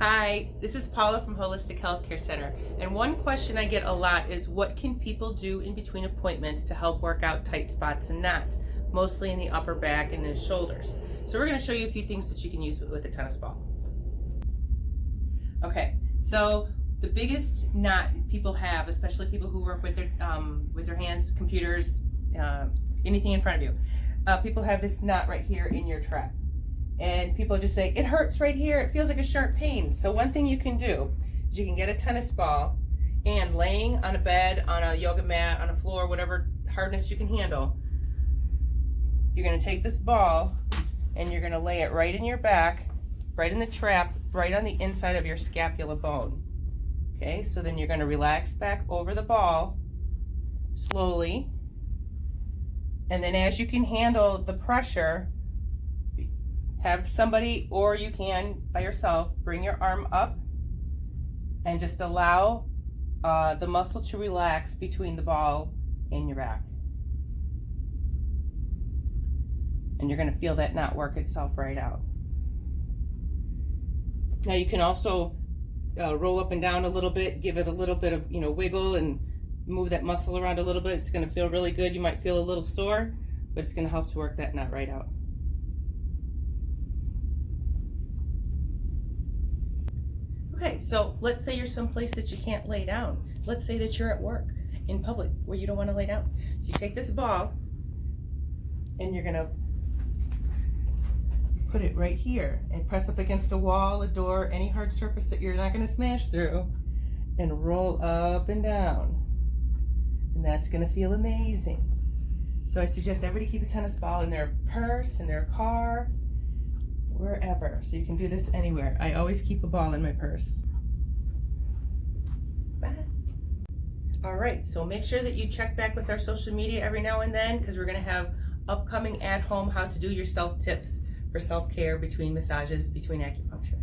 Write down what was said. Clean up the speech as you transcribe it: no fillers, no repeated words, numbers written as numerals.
Hi, this is Paula from Holistic Healthcare Center, and one question I get a lot is what can people do in between appointments to help work out tight spots and knots, mostly in the upper back and the shoulders. So we're going to show you a few things that you can use with a tennis ball. Okay, so the biggest knot people have, especially people who work with their hands, computers, anything in front of you, people have this knot right here in your trap. And people just say, it hurts right here, it feels like a sharp pain. So one thing you can do is you can get a tennis ball and laying on a bed, on a yoga mat, on a floor, whatever hardness you can handle, you're gonna take this ball and you're gonna lay it right in your back, right in the trap, right on the inside of your scapula bone. Okay, so then you're gonna relax back over the ball slowly. And then as you can handle the pressure, have somebody, or you can by yourself, bring your arm up and just allow the muscle to relax between the ball and your back. And you're gonna feel that knot work itself right out. Now you can also roll up and down a little bit, give it a little bit of wiggle and move that muscle around a little bit. It's gonna feel really good. You might feel a little sore, but it's gonna help to work that knot right out. Okay, so let's say you're someplace that you can't lay down. Let's say that you're at work in public where you don't want to lay down. You take this ball and you're gonna put it right here and press up against a wall, a door, any hard surface that you're not gonna smash through, and roll up and down. And that's gonna feel amazing. So I suggest everybody keep a tennis ball in their purse, in their car, wherever. So you can do this anywhere. I always keep a ball in my purse. Bye. All right, so make sure that you check back with our social media every now and then, because we're gonna have upcoming at home how to do yourself tips for self-care between massages, between acupuncture.